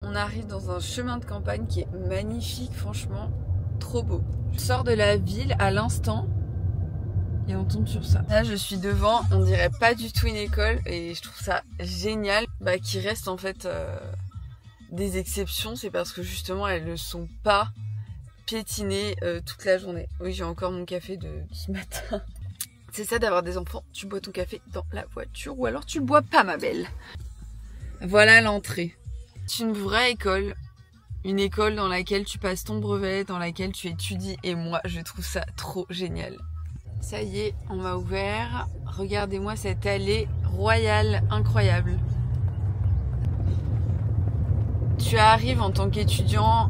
On arrive dans un chemin de campagne qui est magnifique, franchement, trop beau. Je sors de la ville à l'instant et on tombe sur ça. Là, je suis devant, on dirait pas du tout une école et je trouve ça génial. Qu'il reste en fait des exceptions, c'est parce que justement elles ne sont pas piétinées toute la journée. Oui, j'ai encore mon café de ce matin. C'est ça d'avoir des enfants, tu bois ton café dans la voiture ou alors tu le bois pas, ma belle. Voilà l'entrée. C'est une vraie école, une école dans laquelle tu passes ton brevet, dans laquelle tu étudies et moi je trouve ça trop génial. Ça y est, on m'a ouvert. Regardez-moi cette allée royale incroyable. Tu arrives en tant qu'étudiant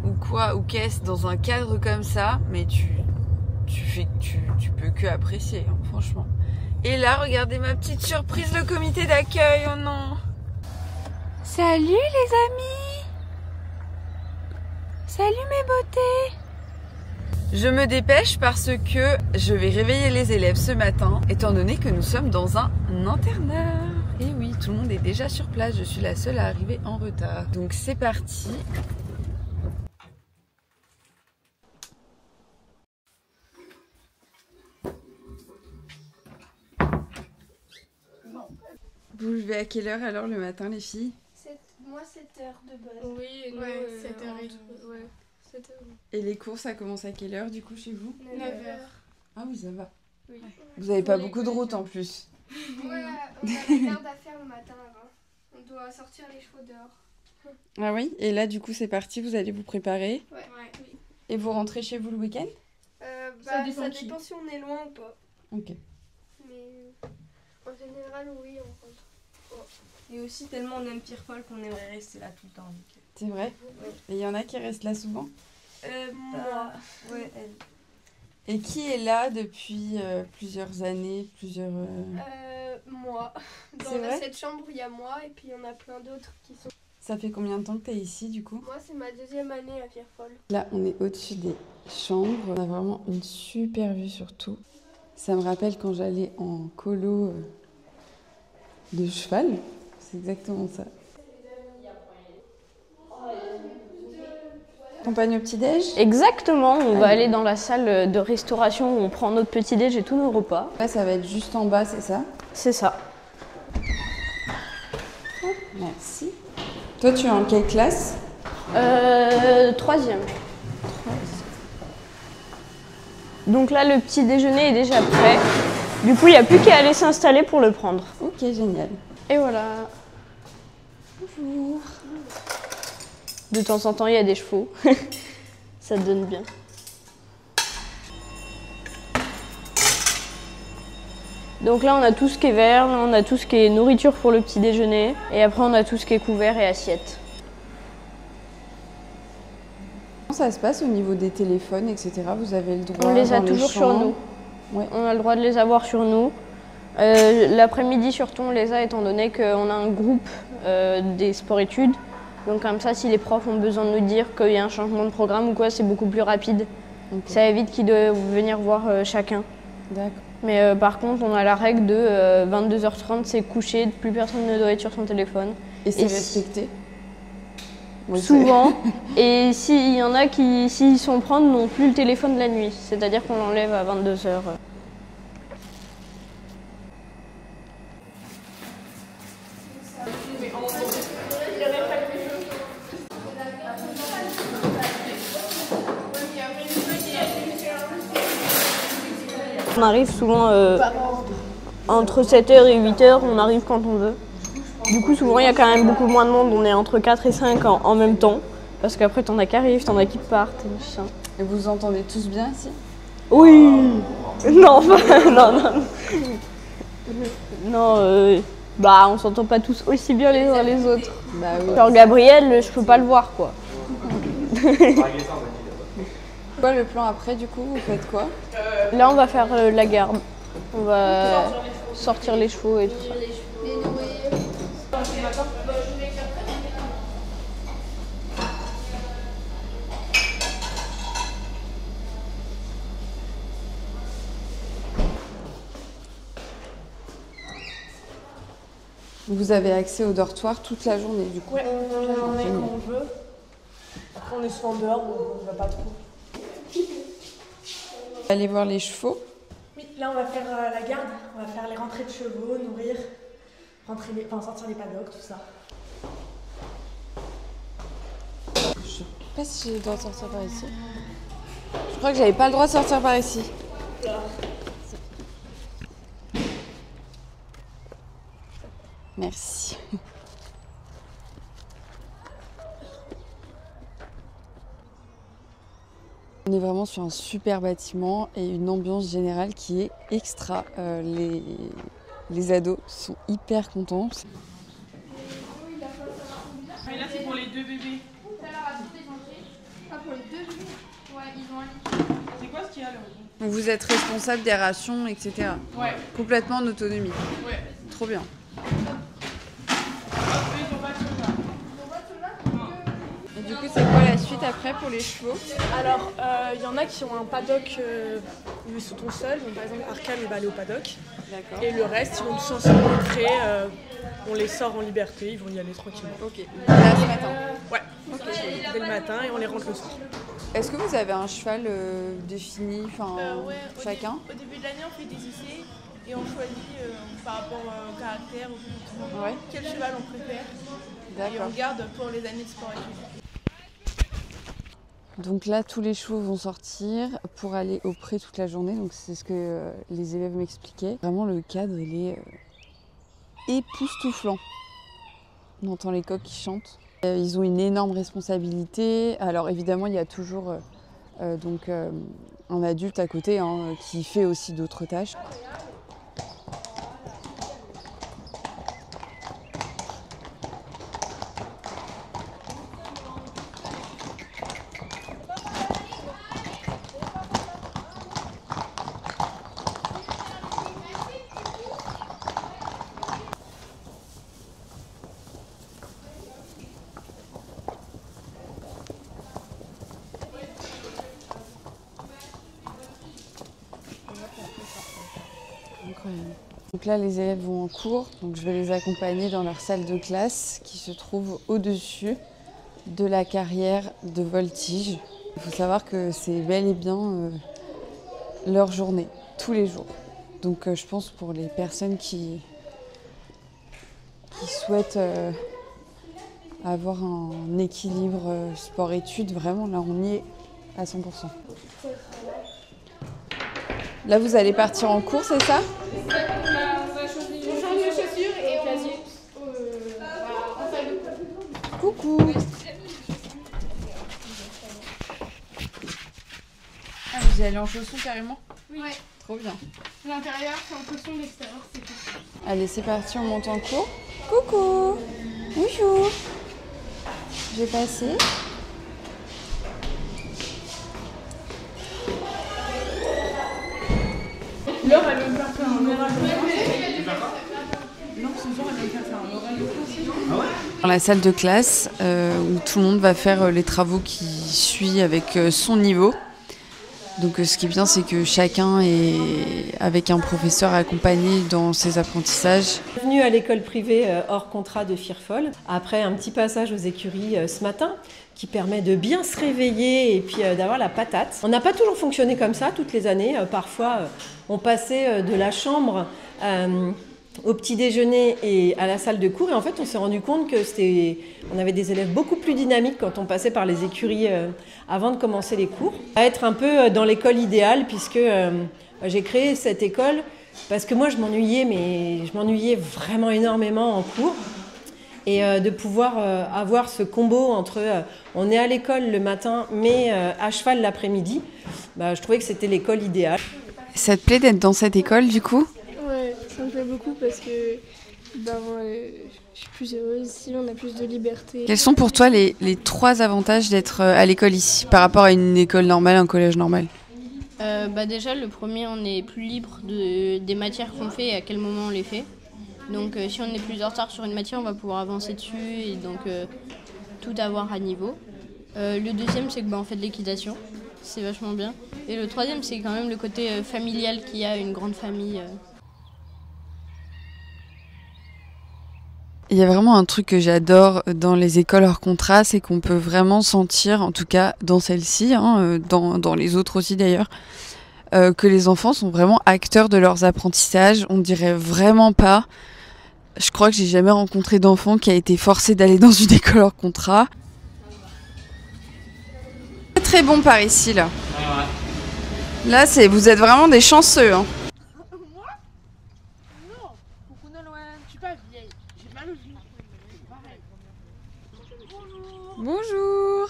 ou quoi ou qu'est-ce dans un cadre comme ça, mais tu peux que apprécier, hein, franchement. Et là, regardez ma petite surprise, le comité d'accueil, oh non! Salut les amis! Salut mes beautés! Je me dépêche parce que je vais réveiller les élèves ce matin, étant donné que nous sommes dans un internat. Et oui, tout le monde est déjà sur place, je suis la seule à arriver en retard. Donc c'est parti. Vous levez à quelle heure alors le matin les filles? Moi 7h de base. Oui, et nous, 7h30. Ouais, 7h. Et les cours ça commence à quelle heure du coup chez vous? 9h. Ah oui, ça va. Oui. Vous avez pas beaucoup de route en plus. Ouais, on a la garde à faire le matin avant. On doit sortir les chevaux dehors. Ah oui? Et là du coup c'est parti, vous allez vous préparer. Ouais. Et vous rentrez chez vous le week-end? Ça dépend dépend si on est loin ou pas. Ok. Mais en général, oui, on rentre. Et aussi tellement on aime Pierre-Paul qu'on aimerait rester là tout le temps. C'est vrai? Et il y en a qui restent là souvent? Moi. Ouais, elle. Et qui est là depuis plusieurs années, Moi. C'est Dans vrai cette chambre, il y a moi et puis il y en a plein d'autres qui sont... Ça fait combien de temps que tu es ici du coup? Moi, c'est ma 2e année à Pierre-Paul. Là, on est au-dessus des chambres. On a vraiment une super vue sur tout. Ça me rappelle quand j'allais en colo de cheval. C'est exactement ça. Compagne au petit-déj? Exactement, on va aller dans la salle de restauration où on prend notre petit-déj et tous nos repas. Là, ça va être juste en bas, c'est ça? C'est ça. Merci. Toi, tu es en quelle classe? 3e. Donc là, le petit déjeuner est déjà prêt. Du coup, il n'y a plus qu'à aller s'installer pour le prendre. Ok, génial. Et voilà. Bonjour. De temps en temps, il y a des chevaux. Ça donne bien. Donc là, on a tout ce qui est verre, là, on a tout ce qui est nourriture pour le petit déjeuner. Et après, on a tout ce qui est couvert et assiette. Comment ça se passe au niveau des téléphones, etc.? Vous avez le droit? On les a dans toujours sur chambres? nous. Ouais. On a le droit de les avoir sur nous. L'après-midi, surtout, on les a étant donné qu'on a un groupe des sports-études. Donc comme ça, si les profs ont besoin de nous dire qu'il y a un changement de programme ou quoi, c'est beaucoup plus rapide. Okay. Ça évite qu'ils doivent venir voir chacun. D'accord. Mais par contre, on a la règle de 22h30, c'est couché, plus personne ne doit être sur son téléphone. Et c'est respecté? Oui, souvent. Et s'il y en a qui, s'ils sont prendre, n'ont plus le téléphone la nuit. C'est-à-dire qu'on l'enlève à 22h. On arrive souvent entre 7h et 8h, on arrive quand on veut. Du coup, souvent, il y a quand même beaucoup moins de monde. On est entre 4 et 5 en même temps. Parce qu'après, t'en as qui arrivent, t'en as qui partent. Et vous vous entendez tous bien ici? Oui. Non, non. Non, bah, on s'entend pas tous aussi bien les uns les autres. Bah oui. Genre Gabriel, je peux pas le voir, quoi. Quoi le plan après du coup? Vous faites quoi? Là, on va faire la garde. On va sortir les chevaux et tout ça. Vous avez accès au dortoir toute la journée du coup? Ouais, toute la journée quand on veut. Après, on est souvent dehors, donc on ne va pas trop. Allez voir les chevaux. Oui, là on va faire la garde, on va faire les rentrées de chevaux, nourrir, sortir les paddocks, tout ça. Je sais pas si j'ai le droit de sortir par ici. Je crois que j'avais pas le droit de sortir par ici. Merci. On est vraiment sur un super bâtiment et une ambiance générale qui est extra. Les ados sont hyper contents. Mais là, c'est pour les 2 bébés. Ah, pour les 2 bébés? Ouais, ils ont un lit. C'est quoi ce qu'il y a là? Donc vous êtes responsable des rations, etc. Ouais. Complètement en autonomie. Ouais. Trop bien. Ils ont pas de soda. Et du coup, c'est quoi la suite après pour les chevaux? Alors, il y en a qui ont un paddock où ils sont tout seuls. Donc, par exemple, Arkham, il va aller au paddock. D'accord. Et le reste, ils vont tous ensemble rentrer. On les sort en liberté, ils vont y aller tranquillement. Ok. Là, ce matin. Ouais, dès le matin et on les rentre le soir. Est-ce que vous avez un cheval défini, Ouais, chacun? Au début de l'année, on fait des essais et on choisit par rapport au caractère, au comportement, Ouais. quel cheval on préfère. Et D'accord. on garde pour les années de sport études. Donc là, tous les chevaux vont sortir pour aller au pré toute la journée. Donc c'est ce que les élèves m'expliquaient. Vraiment, le cadre, il est époustouflant. On entend les coqs qui chantent. Ils ont une énorme responsabilité. Alors évidemment, il y a toujours un adulte à côté qui fait aussi d'autres tâches. Incroyable. Donc là, les élèves vont en cours, donc je vais les accompagner dans leur salle de classe qui se trouve au-dessus de la carrière de voltige. Il faut savoir que c'est bel et bien leur journée, tous les jours. Donc je pense pour les personnes qui souhaitent avoir un équilibre sport-études, vraiment là on y est à 100%. Là vous allez partir en cours, c'est ça? On change de chaussures et on en salle de cours. Coucou! Ah, vous y allez en chaussons carrément? Oui. Ouais. Trop bien. L'intérieur, c'est en chaussons, l'extérieur, c'est tout. Allez, c'est parti, on monte en cours. Coucou! Bonjour! Je vais passer. Laure, elle veut me faire faire un oral. Non, ce soir, elle veut me faire faire un oral de français. Dans la salle de classe où tout le monde va faire les travaux qui suivent avec son niveau. Donc ce qui est bien, c'est que chacun est avec un professeur accompagné dans ses apprentissages. Bienvenue à l'école privée hors contrat de Firfol. Après un petit passage aux écuries ce matin qui permet de bien se réveiller et puis d'avoir la patate. On n'a pas toujours fonctionné comme ça toutes les années. Parfois, on passait de la chambre au petit déjeuner et à la salle de cours. Et en fait, on s'est rendu compte que on avait des élèves beaucoup plus dynamiques quand on passait par les écuries avant de commencer les cours. À être un peu dans l'école idéale, puisque j'ai créé cette école parce que moi, je m'ennuyais vraiment énormément en cours. Et de pouvoir avoir ce combo entre on est à l'école le matin, mais à cheval l'après-midi, je trouvais que c'était l'école idéale. Ça te plaît d'être dans cette école du coup? Ouais, ça me plaît beaucoup parce que je suis plus heureuse ici, on a plus de liberté. Quels sont pour toi les 3 avantages d'être à l'école ici par rapport à une école normale, un collège normal? Déjà, le premier, on est plus libre des matières qu'on fait et à quel moment on les fait. Donc si on est plus en retard sur une matière, on va pouvoir avancer dessus et donc tout avoir à niveau. Le deuxième, c'est que on fait de l'équitation, c'est vachement bien. Et le troisième, c'est quand même le côté familial qu'il y a, une grande famille. Il y a vraiment un truc que j'adore dans les écoles hors contrat, c'est qu'on peut vraiment sentir, en tout cas dans celle-ci, hein, dans les autres aussi d'ailleurs, que les enfants sont vraiment acteurs de leurs apprentissages. On dirait vraiment pas. Je crois que j'ai jamais rencontré d'enfant qui a été forcé d'aller dans une école hors contrat. C'est très bon par ici là. Là, vous êtes vraiment des chanceux. Hein. Moi? Non. Coucou Nolwenn, je suis pas vieille. J'ai mal au genou. Bonjour.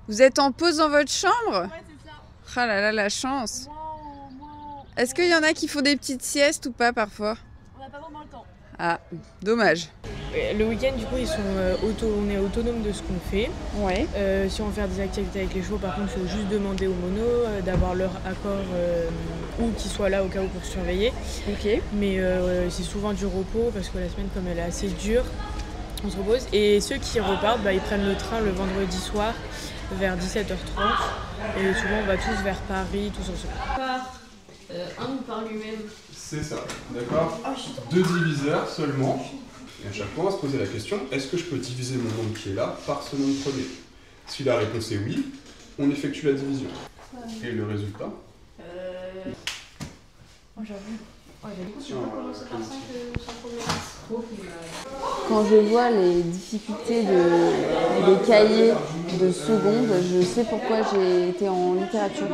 Vous êtes en pause dans votre chambre? Ouais, c'est ça. Ah là là, la chance. Wow. Est-ce qu'il y en a qui font des petites siestes ou pas parfois? On n'a pas vraiment le temps. Ah, dommage. Le week-end, du coup, on est autonome de ce qu'on fait. Ouais. Si on veut faire des activités avec les chevaux, par contre, il faut juste demander au mono d'avoir leur accord ou qu'ils soient là au cas où pour surveiller. Ok. Mais c'est souvent du repos parce que la semaine, comme elle est assez dure, on se repose. Et ceux qui repartent, ils prennent le train le vendredi soir vers 17h30. Et souvent, on va tous vers Paris, tous ensemble. Un par lui-même. C'est ça, d'accord. 2 diviseurs seulement. Et à chaque fois, on va se poser la question, est-ce que je peux diviser mon nombre qui est là par ce nombre premier? Si la réponse est oui, on effectue la division. Et le résultat? Quand je vois les difficultés des cahiers de seconde, je sais pourquoi j'ai été en littérature.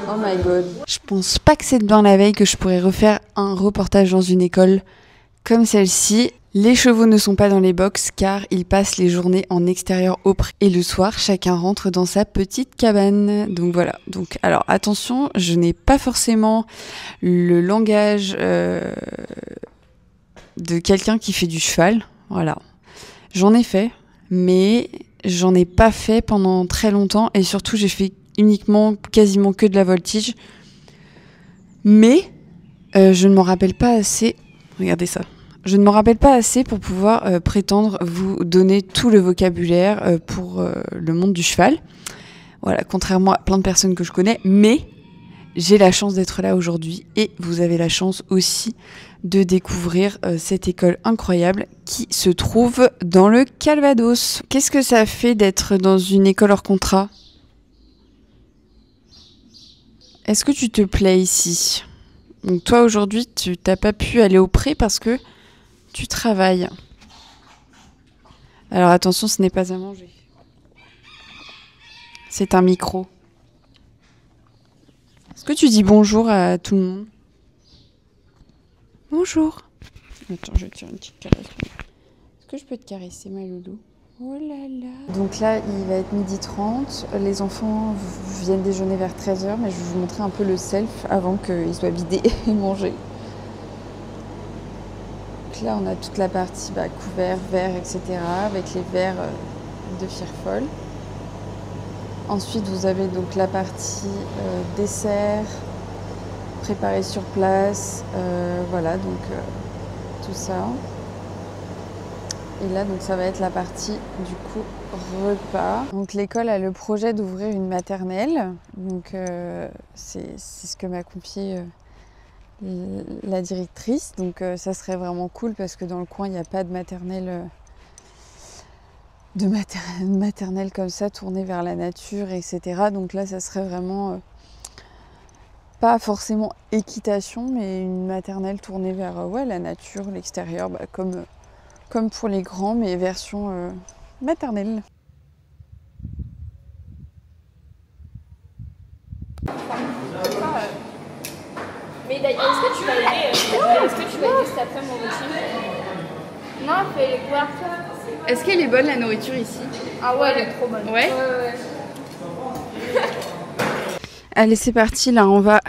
Oh my god. Je pense pas que c'est demain la veille que je pourrais refaire un reportage dans une école comme celle-ci. Les chevaux ne sont pas dans les box car ils passent les journées en extérieur au pré. Et le soir, chacun rentre dans sa petite cabane. Donc voilà. Donc, alors attention, je n'ai pas forcément le langage de quelqu'un qui fait du cheval. Voilà. J'en ai fait, mais j'en ai pas fait pendant très longtemps. Et surtout, j'ai fait quasiment que de la voltige. Mais je ne m'en rappelle pas assez. Regardez ça. Je ne m'en rappelle pas assez pour pouvoir prétendre vous donner tout le vocabulaire pour le monde du cheval. Voilà, contrairement à plein de personnes que je connais. Mais j'ai la chance d'être là aujourd'hui et vous avez la chance aussi de découvrir cette école incroyable qui se trouve dans le Calvados. Qu'est-ce que ça fait d'être dans une école hors contrat? Est-ce que tu te plais ici? Donc toi aujourd'hui, tu n'as pas pu aller au pré parce que tu travailles. Alors attention, ce n'est pas à manger. C'est un micro. Est-ce que tu dis bonjour à tout le monde? Bonjour. Attends, je vais te faire une petite caresse. Est-ce que je peux te caresser, ma loulou? Oh là là. Donc là, il va être 12h30. Les enfants viennent déjeuner vers 13h, mais je vais vous montrer un peu le self avant qu'ils soient vidés et mangés. Donc là, on a toute la partie couvert, verre, etc. avec les verres de Firefall. Ensuite, vous avez donc la partie dessert, préparé sur place. Voilà, donc tout ça. Et là, donc, ça va être la partie du coup repas. Donc l'école a le projet d'ouvrir une maternelle. Donc c'est ce que m'a confié la directrice. Donc ça serait vraiment cool parce que dans le coin, il n'y a pas de maternelle. Maternelle comme ça, tournée vers la nature, etc. Donc là, ça serait vraiment pas forcément équitation, mais une maternelle tournée vers la nature, l'extérieur, comme pour les grands, mais version maternelle. Mais d'ailleurs, est-ce que tu vas aider cet après-midi en voiture? Non, fais les quoi? Est-ce qu'elle est bonne la nourriture ici? Ah ouais, elle est trop bonne. Ouais. Allez, c'est parti. Là, on va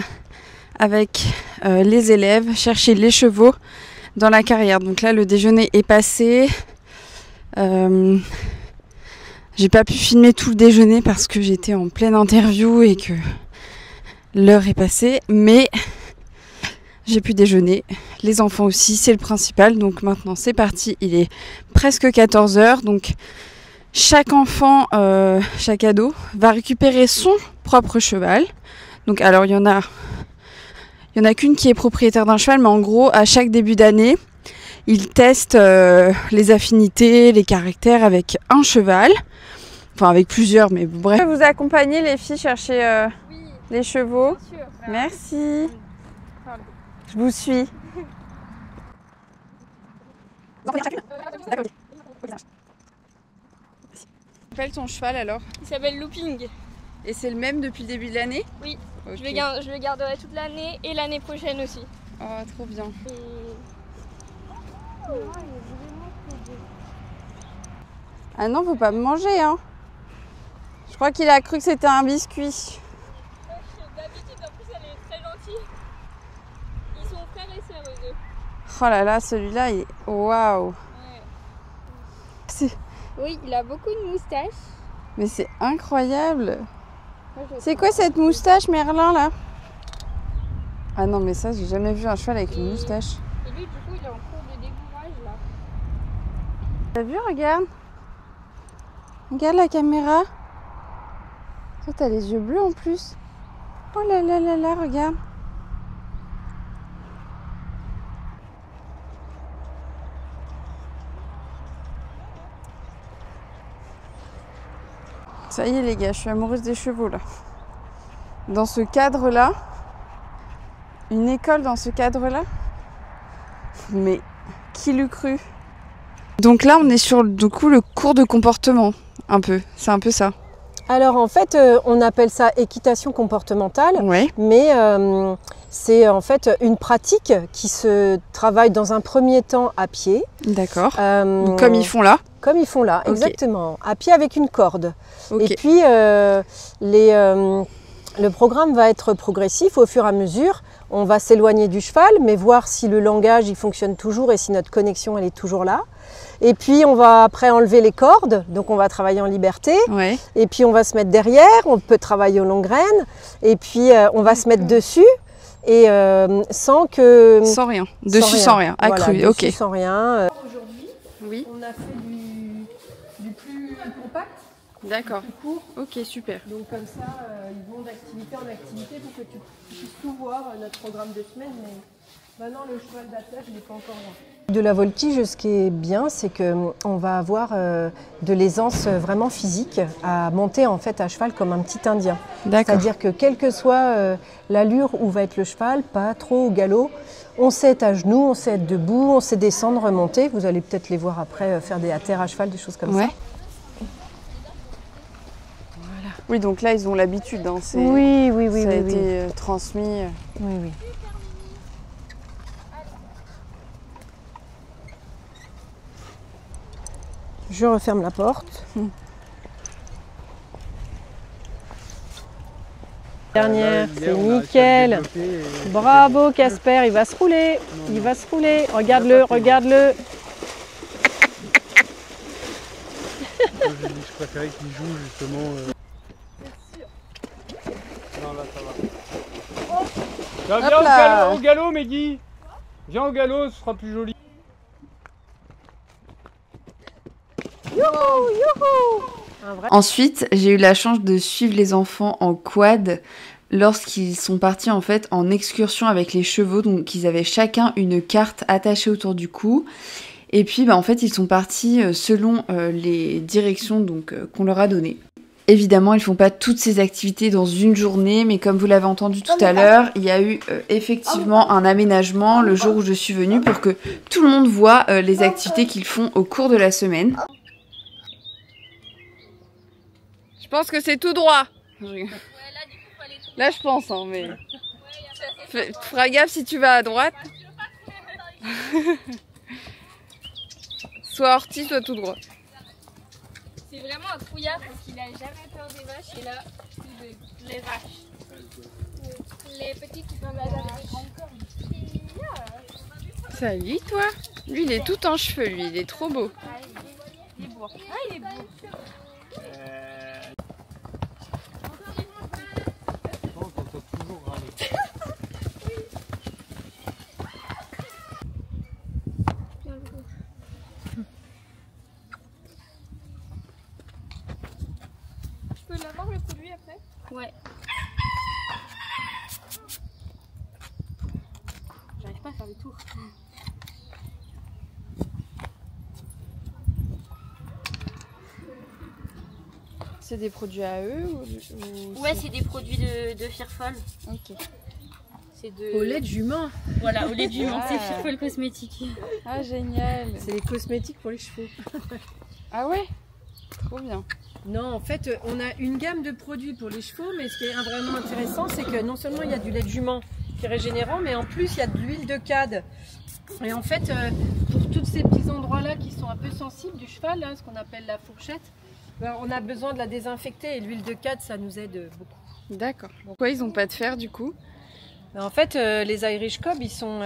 avec les élèves chercher les chevaux dans la carrière. Donc là, le déjeuner est passé. J'ai pas pu filmer tout le déjeuner parce que j'étais en pleine interview et que l'heure est passée. Mais j'ai pu déjeuner. Les enfants aussi, c'est le principal. Donc maintenant, c'est parti. Il est presque 14h. Donc chaque enfant, chaque ado va récupérer son propre cheval. Donc alors, il y en a qu'une qui est propriétaire d'un cheval. Mais en gros, à chaque début d'année, ils testent les affinités, les caractères avec un cheval. Enfin, avec plusieurs, mais bref. Vous accompagnez les filles chercher les chevaux. Merci. Je vous suis. Quel ton cheval alors? Il s'appelle Looping. Et c'est le même depuis le début de l'année? Oui, okay. Je le garderai toute l'année et l'année prochaine aussi. Oh, trop bien. Ah non, faut pas me manger, hein. Je crois qu'il a cru que c'était un biscuit. D'habitude, en plus, elle est très gentille. Ils sont frères et sœurs, eux deux. Oh là là, celui-là, il est... Waouh. Ouais. Oui, il a beaucoup de moustaches. Mais c'est incroyable. C'est quoi cette moustache, Merlin, là? Ah non, mais ça, j'ai jamais vu un cheval avec une moustache. Et lui, du coup, il est en cours de débourrage, là. T'as vu, regarde. Regarde la caméra. Toi, t'as les yeux bleus en plus. Oh là là là là, regarde. Ça y est les gars, je suis amoureuse des chevaux là. Dans ce cadre-là, une école dans ce cadre-là, mais qui l'eût cru? Donc là, on est sur du coup le cours de comportement, un peu. C'est un peu ça. Alors en fait, on appelle ça équitation comportementale, ouais. Mais c'est en fait une pratique qui se travaille dans un premier temps à pied. D'accord. Comme ils font là. Comme ils font là, okay. Exactement. À pied avec une corde. Okay. Et puis le programme va être progressif au fur et à mesure. On va s'éloigner du cheval, mais voir si le langage il fonctionne toujours et si notre connexion elle est toujours là. Et puis on va après enlever les cordes, donc on va travailler en liberté. Ouais. Et puis on va se mettre derrière, on peut travailler aux longues graines. Et puis on va se mettre dessus et sans que... Sans rien. Dessus sans rien. Accru, voilà, ok. Sans rien. Aujourd'hui, oui. On a fait du plus compact. D'accord. Plus court. Ok, super. Donc comme ça, ils vont d'activité en activité pour que tu puisses tout voir notre programme de semaine. Mais maintenant, le cheval d'attelage, il n'est pas encore là. De la voltige, ce qui est bien, c'est qu'on va avoir de l'aisance vraiment physique à monter en fait à cheval comme un petit Indien. C'est-à-dire que quelle que soit l'allure où va être le cheval, pas trop au galop, on sait être à genoux, on sait être debout, on sait descendre, remonter. Vous allez peut-être les voir après faire des atters à cheval, des choses comme ça. Voilà. Oui, donc là, ils ont l'habitude. Hein, oui, ça a été transmis. Oui, oui. Je referme la porte. Dernière, c'est nickel. Bravo Casper, il va se rouler. Il va se rouler. Regarde-le, regarde-le. Je préférais qu'il joue justement. Non, là ça va. Viens au galop, Meggy. Viens au galop, ce sera plus joli. Youhou, youhou. Ensuite, j'ai eu la chance de suivre les enfants en quad lorsqu'ils sont partis en fait en excursion avec les chevaux. Donc ils avaient chacun une carte attachée autour du cou. Et puis en fait ils sont partis selon les directions qu'on leur a données. Évidemment, ils font pas toutes ces activités dans une journée, mais comme vous l'avez entendu tout à l'heure, il y a eu effectivement un aménagement le jour où je suis venue pour que tout le monde voit les activités qu'ils font au cours de la semaine. Je pense que c'est tout droit. Là, je pense, hein, mais... Feras gaffe si tu vas à droite. Soit ortie, soit tout droit. C'est vraiment un trouillard parce qu'il a jamais peur des vaches et là, les vaches. Les petites qui peuvent aller avec des grandes cornes. Salut toi. Lui, il est tout en cheveux, lui, il est trop beau. Il est beau. Ah, il est beau. Je peux l'avoir le produit après? Ouais. J'arrive pas à faire le tour. C'est des produits à eux Ouais, c'est des produits de Firfol. Ok. Au lait de jument. Voilà, au lait de jument, c'est Firfol Cosmétique. Ah, génial. C'est les cosmétiques pour les chevaux. Ah ouais? Trop bien. Non, en fait, on a une gamme de produits pour les chevaux, mais ce qui est vraiment intéressant, c'est que non seulement il y a du lait de jument qui est régénérant, mais en plus il y a de l'huile de cad. Et en fait, pour tous ces petits endroits-là qui sont un peu sensibles du cheval, hein, ce qu'on appelle la fourchette, ben, on a besoin de la désinfecter et l'huile de cad, ça nous aide beaucoup. D'accord. Pourquoi ils n'ont pas de fer du coup? En fait, les Irish Cob, ils sont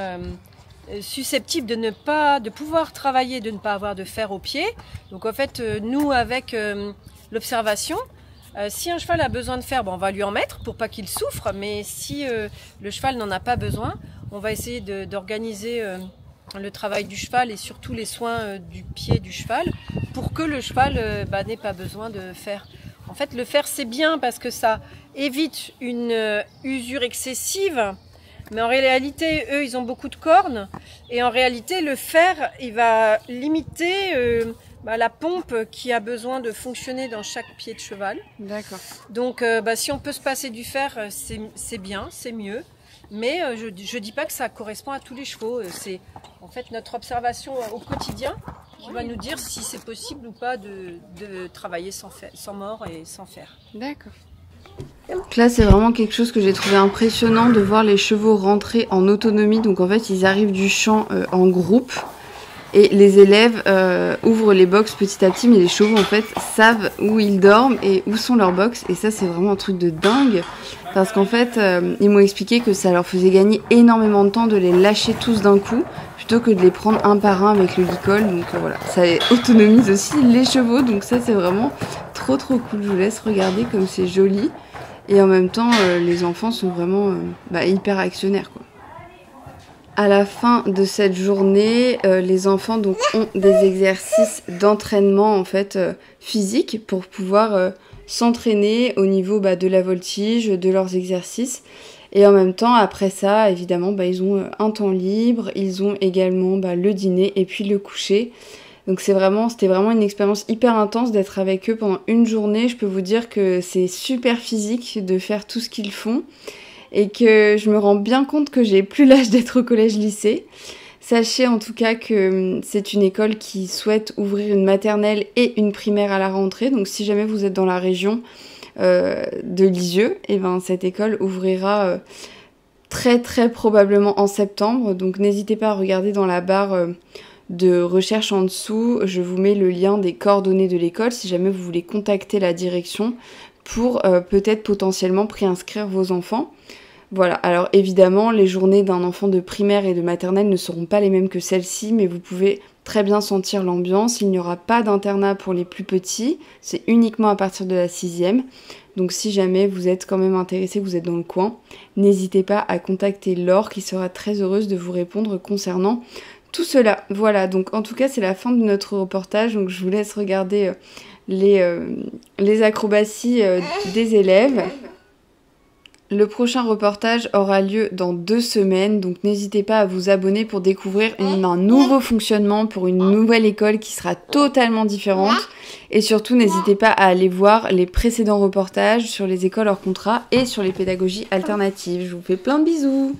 susceptibles de pouvoir travailler, de ne pas avoir de fer au pied. Donc en fait, nous, avec l'observation, si un cheval a besoin de fer, bon, on va lui en mettre pour pas qu'il souffre, mais si le cheval n'en a pas besoin, on va essayer d'organiser le travail du cheval et surtout les soins du pied du cheval pour que le cheval n'ait pas besoin de fer. En fait, le fer, c'est bien parce que ça évite une usure excessive, mais en réalité, eux, ils ont beaucoup de cornes et en réalité, le fer, il va limiter la pompe qui a besoin de fonctionner dans chaque pied de cheval. D'accord. Donc, si on peut se passer du fer, c'est bien, c'est mieux. Mais je dis pas que ça correspond à tous les chevaux. C'est en fait notre observation au quotidien qui va nous dire si c'est possible ou pas de travailler sans mort et sans fer. D'accord. Donc là, c'est vraiment quelque chose que j'ai trouvé impressionnant de voir les chevaux rentrer en autonomie. Donc en fait, ils arrivent du champ en groupe. Et les élèves ouvrent les box petit à petit, mais les chevaux en fait savent où ils dorment et où sont leurs box. Et ça, c'est vraiment un truc de dingue. Parce qu'en fait, ils m'ont expliqué que ça leur faisait gagner énormément de temps de les lâcher tous d'un coup, plutôt que de les prendre un par un avec le licol. Donc voilà, ça autonomise aussi les chevaux. Donc ça, c'est vraiment trop cool. Je vous laisse regarder comme c'est joli. Et en même temps, les enfants sont vraiment hyper actionnaires, quoi. À la fin de cette journée, les enfants donc, ont des exercices d'entraînement en fait physique pour pouvoir s'entraîner au niveau de la voltige, de leurs exercices. Et en même temps, après ça, évidemment, ils ont un temps libre, ils ont également le dîner et puis le coucher. Donc c'était vraiment une expérience hyper intense d'être avec eux pendant une journée. Je peux vous dire que c'est super physique de faire tout ce qu'ils font. Et que je me rends bien compte que j'ai plus l'âge d'être au collège-lycée. Sachez en tout cas que c'est une école qui souhaite ouvrir une maternelle et une primaire à la rentrée. Donc si jamais vous êtes dans la région de Lisieux, cette école ouvrira très probablement en septembre. Donc n'hésitez pas à regarder dans la barre de recherche en dessous. Je vous mets le lien des coordonnées de l'école si jamais vous voulez contacter la direction pour peut-être potentiellement préinscrire vos enfants. Voilà, alors évidemment, les journées d'un enfant de primaire et de maternelle ne seront pas les mêmes que celles-ci, mais vous pouvez très bien sentir l'ambiance. Il n'y aura pas d'internat pour les plus petits, c'est uniquement à partir de la 6e. Donc si jamais vous êtes quand même intéressé, vous êtes dans le coin, n'hésitez pas à contacter Laure qui sera très heureuse de vous répondre concernant tout cela. Voilà, donc en tout cas, c'est la fin de notre reportage, donc je vous laisse regarder les acrobaties des élèves. Le prochain reportage aura lieu dans 2 semaines, donc n'hésitez pas à vous abonner pour découvrir un nouveau fonctionnement pour une nouvelle école qui sera totalement différente. Et surtout, n'hésitez pas à aller voir les précédents reportages sur les écoles hors contrat et sur les pédagogies alternatives. Je vous fais plein de bisous!